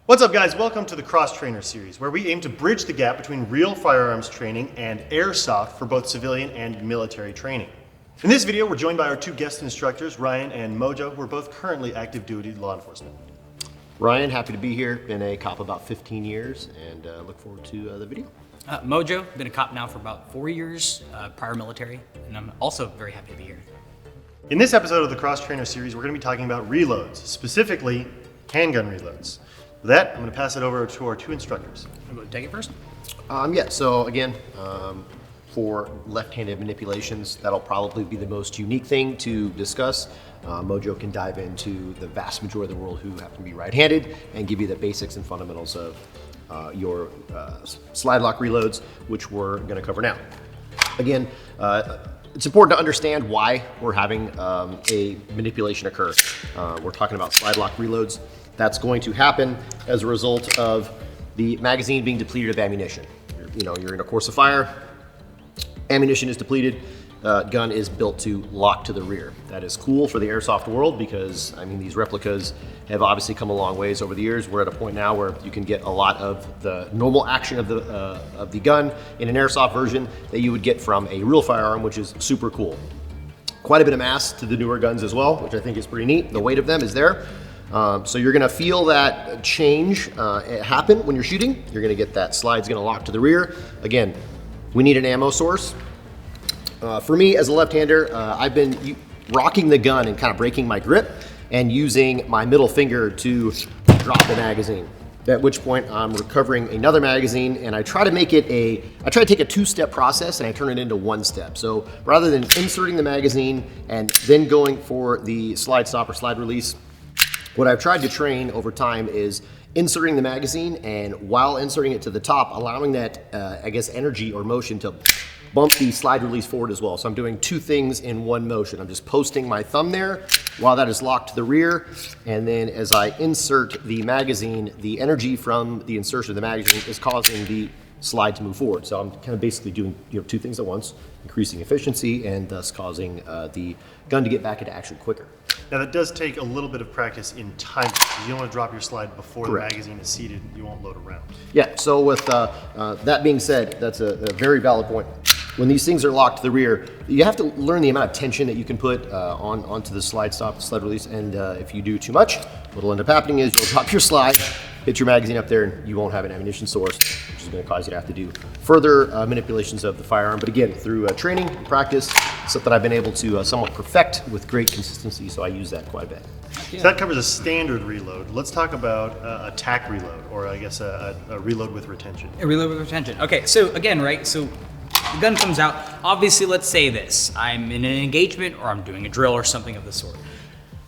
What's up, guys? Welcome to the Cross Trainer series, where we aim to bridge the gap between real firearms training and airsoft for both civilian and military training. In this video, we're joined by our two guest instructors, Ryan and Mojo, who are both currently active duty law enforcement. Ryan, happy to be here. Been a cop about 15 years and look forward to the video. Mojo, been a cop now for about 4 years, prior military, and I'm also very happy to be here. In this episode of the Cross Trainer series, we're going to be talking about reloads, specifically handgun reloads. With that, I'm going to pass it over to our two instructors. I'm going to take it first. So again, for left-handed manipulations, that'll probably be the most unique thing to discuss. Mojo can dive into the vast majority of the world who happen to be right-handed and give you the basics and fundamentals of your slide lock reloads, which we're going to cover now. Again, it's important to understand why we're having a manipulation occur. We're talking about slide lock reloads. That's going to happen as a result of the magazine being depleted of ammunition. You're in a course of fire, ammunition is depleted, gun is built to lock to the rear. That is cool for the airsoft world because, these replicas have obviously come a long ways over the years. We're at a point now where you can get a lot of the normal action of the gun in an airsoft version that you would get from a real firearm, which is super cool. Quite a bit of mass to the newer guns as well, which I think is pretty neat. The weight of them is there. So you're gonna feel that change happen when you're shooting. You're gonna get that slide's gonna lock to the rear. Again, we need an ammo source. For me as a left-hander, I've been rocking the gun and kind of breaking my grip and using my middle finger to drop the magazine. At which point I'm recovering another magazine, and I try to take a two-step process and I turn it into one step. So rather than inserting the magazine and then going for the slide stop or slide release, what I've tried to train over time is inserting the magazine, and while inserting it to the top, allowing that, energy or motion to bump the slide release forward as well. So I'm doing two things in one motion. I'm just posting my thumb there while that is locked to the rear, and then as I insert the magazine, the energy from the insertion of the magazine is causing the slide to move forward. So I'm kind of basically doing two things at once, increasing efficiency and thus causing the gun to get back into action quicker. Now, that does take a little bit of practice in time. You don't want to drop your slide before Correct. The magazine is seated. You won't load a round. Yeah, so with that being said, that's a very valid point. When these things are locked to the rear, you have to learn the amount of tension that you can put onto the slide stop, slide release, and if you do too much, what'll end up happening is you'll drop your slide, hit your magazine up there, and you won't have an ammunition source, which is going to cause you to have to do further manipulations of the firearm. But again, through training and practice, it's something I've been able to somewhat perfect with great consistency, so I use that quite a bit. So that covers a standard reload. Let's talk about a tack reload, or I guess a reload with retention. A reload with retention. Okay, so again, right, so the gun comes out. Obviously, let's say this. I'm in an engagement or I'm doing a drill or something of the sort.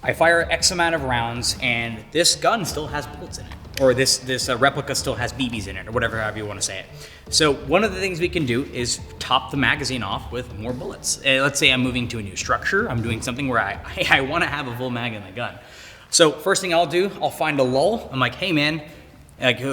I fire X amount of rounds and this gun still has bullets in it. Or this replica still has BBs in it, or however you want to say it. So one of the things we can do is top the magazine off with more bullets. Let's say I'm moving to a new structure. I'm doing something where I want to have a full mag in the gun. So first thing I'll do, I'll find a lull. I'm like, hey man,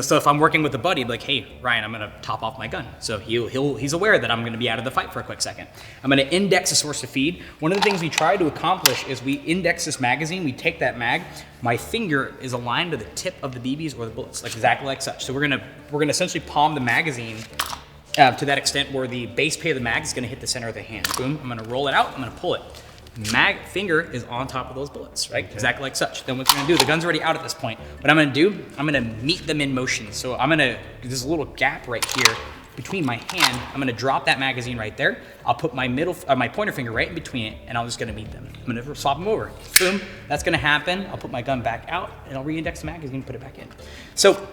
so if I'm working with a buddy, I'm like, hey, Ryan, I'm gonna top off my gun. So he's aware that I'm gonna be out of the fight for a quick second. I'm gonna index a source of feed. One of the things we try to accomplish is we index this magazine, we take that mag, my finger is aligned to the tip of the BBs or the bullets, like exactly like such. So we're gonna essentially palm the magazine to that extent where the base plate of the mag is gonna hit the center of the hand. Boom, I'm gonna roll it out, I'm gonna pull it. Finger is on top of those bullets, right? Okay. Exactly like such. Then what we're gonna do, the gun's already out at this point. What I'm gonna do, I'm gonna meet them in motion. So there's a little gap right here between my hand. I'm gonna drop that magazine right there. I'll put my my pointer finger right in between it, and I'm just gonna meet them. I'm gonna swap them over. Boom, that's gonna happen. I'll put my gun back out, and I'll re-index the magazine and put it back in. So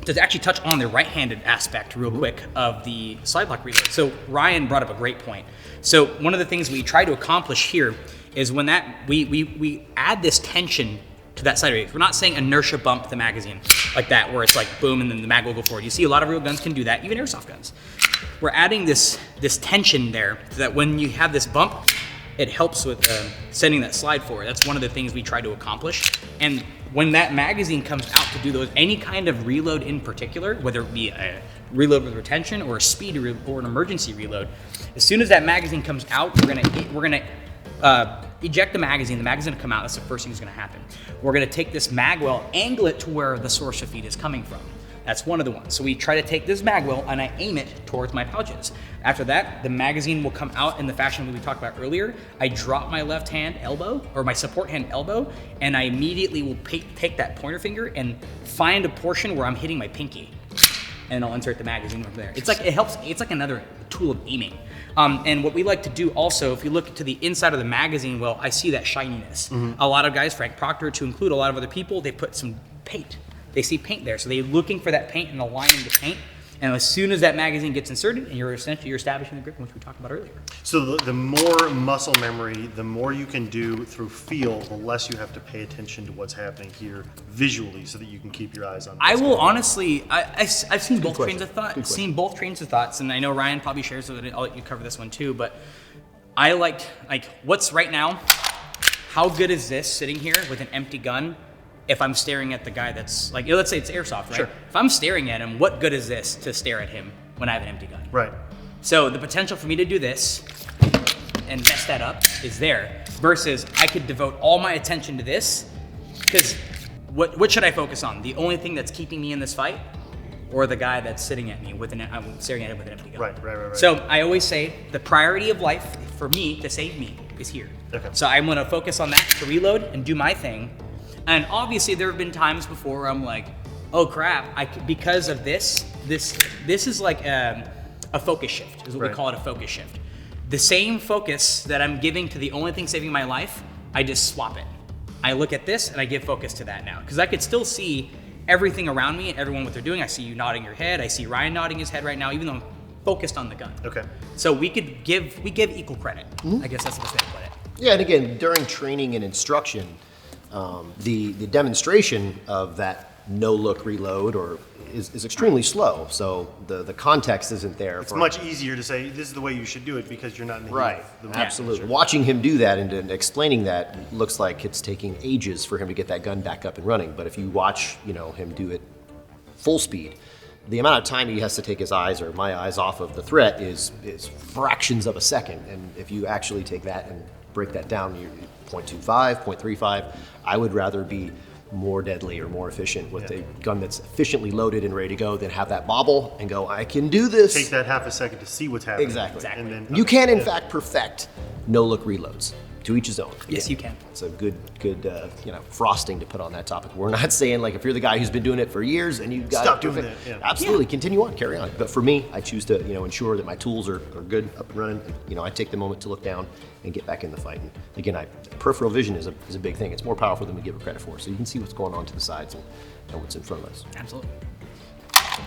to actually touch on the right-handed aspect real quick of the slide lock reload. So Ryan brought up a great point. So one of the things we try to accomplish here is when we add this tension to that slide release. We're not saying inertia bump the magazine like that, where it's like boom and then the mag will go forward. You see a lot of real guns can do that, even airsoft guns. We're adding this tension there so that when you have this bump, it helps with sending that slide forward. That's one of the things we try to accomplish. And when that magazine comes out to do any kind of reload in particular, whether it be a reload with retention or a speed or an emergency reload, as soon as that magazine comes out, we're gonna eject the magazine will come out. That's the first thing that's gonna happen. We're gonna take this mag well, angle it to where the source of feed is coming from. That's one of the ones. So we try to take this mag well and I aim it towards my pouches. After that, the magazine will come out in the fashion that we talked about earlier. I drop my left hand elbow, or my support hand elbow, and I immediately will take that pointer finger and find a portion where I'm hitting my pinky. And I'll insert the magazine from there. It's like, it helps, it's like another tool of aiming. And what we like to do also, if you look to the inside of the magazine, well, I see that shininess. A lot of guys, Frank Proctor to include a lot of other people, they put some paint. They see paint there, so they're looking for that paint and aligning the paint. And as soon as that magazine gets inserted, and you're establishing the grip, which we talked about earlier. So the more muscle memory, the more you can do through feel, the less you have to pay attention to what's happening here visually, so that you can keep your eyes on. I will honestly, I've seen both trains of thought. Seen both trains of thoughts, and I know Ryan probably shares, so I'll let you cover this one too. But I like what's right now. How good is this sitting here with an empty gun? If I'm staring at the guy that's like, let's say it's Airsoft, right? Sure. If I'm staring at him, what good is this to stare at him when I have an empty gun? Right. So the potential for me to do this and mess that up is there, versus I could devote all my attention to this, because what should I focus on? The only thing that's keeping me in this fight, or the guy that's sitting at me I'm staring at him with an empty gun? Right. So I always say the priority of life for me to save me is here. Okay. So I'm gonna focus on that to reload and do my thing. And obviously there have been times before where I'm like, oh crap, because of this is like a focus shift, is what we call it, a focus shift. The same focus that I'm giving to the only thing saving my life, I just swap it. I look at this and I give focus to that now. Because I could still see everything around me and everyone what they're doing. I see you nodding your head, I see Ryan nodding his head right now, even though I'm focused on the gun. Okay. So we give equal credit. I guess that's the best way to put it. Yeah, and again, during training and instruction, the demonstration of that no-look reload is extremely slow. So the context isn't there. It's much easier to say this is the way you should do it because you're not in the heat Right, of the absolutely. moment. Watching him do that and explaining that looks like it's taking ages for him to get that gun back up and running. But if you watch, him do it full speed, the amount of time he has to take his eyes, or my eyes, off of the threat is fractions of a second. And if you actually take that and break that down, you're 0.25, 0.35, I would rather be more deadly or more efficient with a gun that's efficiently loaded and ready to go than have that bobble and go, I can do this. Take that half a second to see what's happening. Exactly. And then, You can, in fact, perfect no-look reloads. To each his own. Yes, you can. It's a good frosting to put on that topic. We're not saying like if you're the guy who's been doing it for years and you've got Stop it doing perfect, that, absolutely continue on, carry on. But for me, I choose to ensure that my tools are good, up and running. I take the moment to look down and get back in the fight. And again, peripheral vision is a big thing. It's more powerful than we give it credit for. So you can see what's going on to the sides and what's in front of us. Absolutely.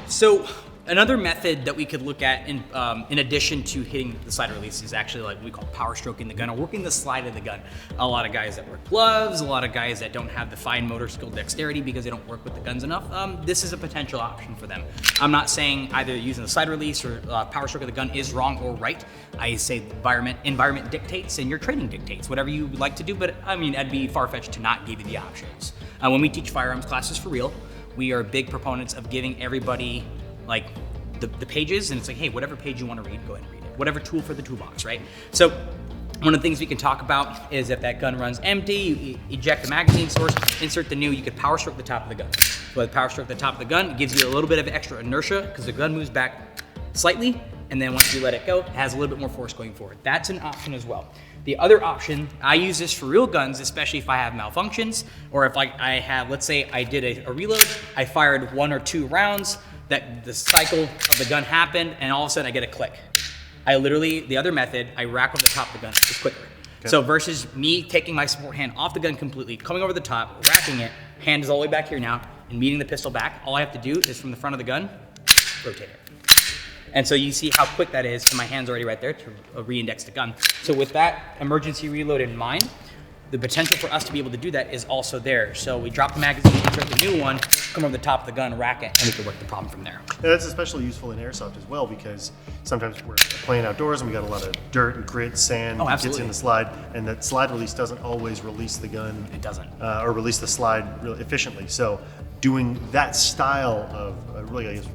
So another method that we could look at in addition to hitting the slide release is actually like we call power stroking the gun, or working the slide of the gun. A lot of guys that wear gloves, a lot of guys that don't have the fine motor skill dexterity because they don't work with the guns enough, this is a potential option for them. I'm not saying either using the slide release or power stroke of the gun is wrong or right. I say environment dictates and your training dictates, whatever you would like to do, but I mean, it'd be far-fetched to not give you the options. When we teach firearms classes for real, we are big proponents of giving everybody like the pages, and it's like, hey, whatever page you want to read, go ahead and read it. Whatever tool for the toolbox, right? So one of the things we can talk about is if that gun runs empty, you eject the magazine source, insert the new, you could power stroke the top of the gun. So with power stroke the top of the gun, it gives you a little bit of extra inertia because the gun moves back slightly, and then once you let it go, it has a little bit more force going forward. That's an option as well. The other option, I use this for real guns, especially if I have malfunctions, or if I have, let's say I did a reload, I fired 1 or 2 rounds, that the cycle of the gun happened, and all of a sudden I get a click. The other method, I rack over the top of the gun. It's quicker. Okay. So versus me taking my support hand off the gun completely, coming over the top, racking it, hand is all the way back here now, and meeting the pistol back, all I have to do is from the front of the gun, rotate it. And so you see how quick that is, and my hand's already right there to re-index the gun. So with that emergency reload in mind, the potential for us to be able to do that is also there. So we drop the magazine, insert the new one, come over the top of the gun, rack it, and we can work the problem from there. And that's especially useful in Airsoft as well, because sometimes we're playing outdoors and we got a lot of dirt and grit, sand that gets in the slide, and that slide release doesn't always release the gun. It doesn't. Or release the slide really efficiently. So doing that style of really, I guess,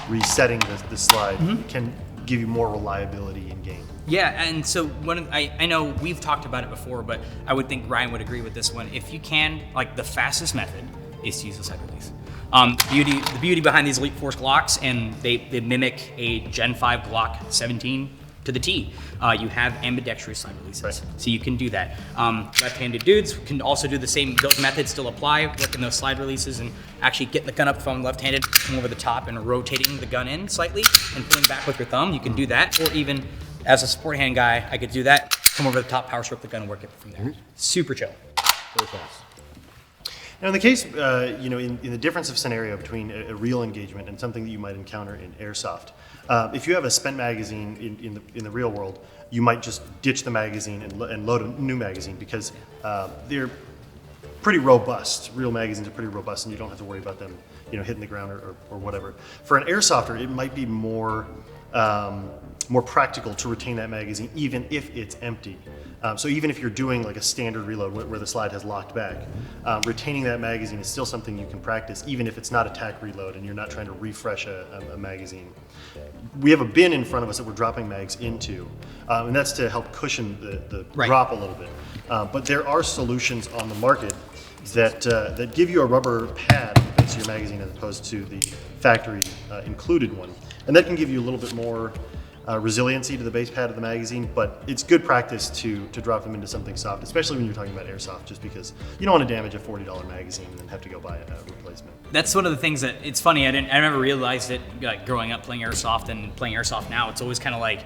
resetting the slide can give you more reliability in game. Yeah, and so I know we've talked about it before, but I would think Ryan would agree with this one. If you can, like the fastest method is to use a side release. The beauty behind these Elite Force Glocks, and they mimic a Gen 5 Glock 17 to the T. You have ambidextrous side releases, right. So you can do that. Left-handed dudes can also do the same. Those methods still apply, working those slide releases and actually getting the gun up from left-handed, come over the top and rotating the gun in slightly and pulling back with your thumb. You can do that, or even as a support hand guy, I could do that, come over the top, power stroke the gun, and work it from there. Super chill. Very fast. Now, in the case, in the difference of scenario between a real engagement and something that you might encounter in Airsoft, if you have a spent magazine in the real world, you might just ditch the magazine and load a new magazine because they're pretty robust. Real magazines are pretty robust, and you don't have to worry about them, hitting the ground or whatever. For an Airsofter, it might be more practical to retain that magazine even if it's empty. So even if you're doing like a standard reload where the slide has locked back, retaining that magazine is still something you can practice even if it's not a tack reload and you're not trying to refresh a magazine. We have a bin in front of us that we're dropping mags into, and that's to help cushion the Right. drop a little bit. But there are solutions on the market that give you a rubber pad at the base of your magazine as opposed to the factory included one. And that can give you a little bit more resiliency to the base pad of the magazine, but it's good practice to drop them into something soft, especially when you're talking about Airsoft, just because you don't want to damage a $40 magazine and then have to go buy a replacement. That's one of the things that it's funny. I never realized it, like growing up playing Airsoft and playing Airsoft now. It's always kind of like,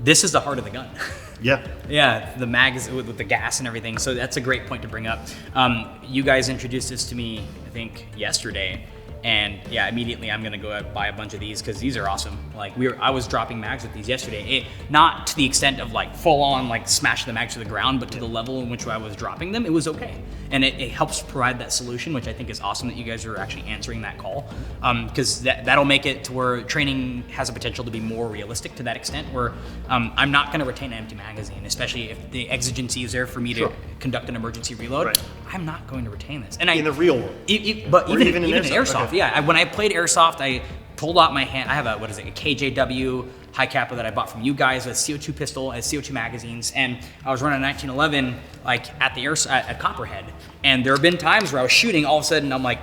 this is the heart of the gun. Yeah. Yeah, the mags with the gas and everything. So that's a great point to bring up. You guys introduced this to me, I think, yesterday. And yeah, immediately I'm gonna go out and buy a bunch of these because these are awesome. Like I was dropping mags with these yesterday. Not to the extent of like full on like smashing the mags to the ground, but to the level in which I was dropping them, it was okay. And it helps provide that solution, which I think is awesome that you guys are actually answering that call. Because that'll make it to where training has a potential to be more realistic to that extent where I'm not gonna retain an empty magazine, especially if the exigency is there for me to conduct an emergency reload. Right. I'm not going to retain this. And In the real world. But Or even in Airsoft. Airsoft, Okay. yeah. When I played Airsoft, I pulled out my hand. I have a KJW high capper that I bought from you guys, a CO2 pistol, and CO2 magazines, and I was running 1911 like at Copperhead. And there have been times where I was shooting, all of a sudden I'm like,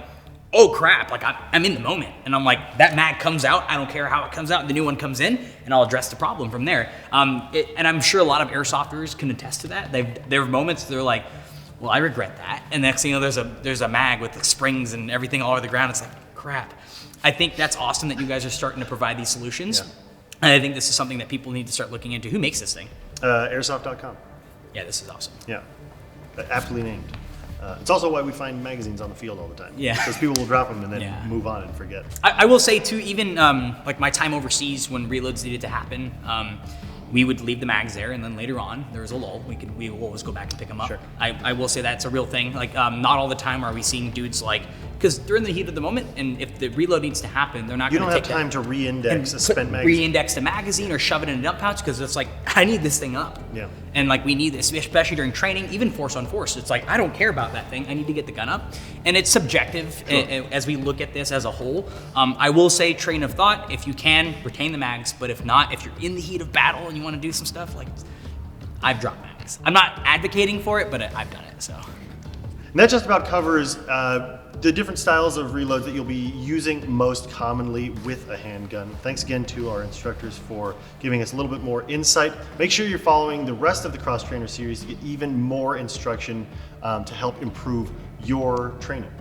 oh crap! Like I'm in the moment, and I'm like, that mag comes out. I don't care how it comes out. The new one comes in, and I'll address the problem from there. And I'm sure a lot of airsofters can attest to that. There are moments they're like, well, I regret that. And next thing you know, there's a mag with the springs and everything all over the ground. It's like, crap. I think that's awesome that you guys are starting to provide these solutions. Yeah. And I think this is something that people need to start looking into. Who makes this thing? Airsoft.com. Yeah, this is awesome. Yeah. Aptly named. It's also why we find magazines on the field all the time. Yeah. Because people will drop them and then Yeah. move on and forget. I will say too, even like my time overseas when reloads needed to happen, we would leave the mags there, and then later on there was a lull. We will always go back and pick them up. Sure. I will say that's a real thing. Like not all the time are we seeing dudes like, because they're in the heat of the moment, and if the reload needs to happen, they're not You going don't to have take time to re-index a and spent magazine. re-index the magazine or shove it in a dump pouch because it's like, I need this thing up. Yeah. And like we need this, especially during training, even force on force. It's like, I don't care about that thing. I need to get the gun up. And it's subjective as we look at this as a whole. I will say, train of thought, if you can, retain the mags. But if not, if you're in the heat of battle and you want to do some stuff, like I've dropped mags. I'm not advocating for it, but I've done it, so. And that just about covers the different styles of reloads that you'll be using most commonly with a handgun. Thanks again to our instructors for giving us a little bit more insight. Make sure you're following the rest of the Cross Trainer series to get even more instruction to help improve your training.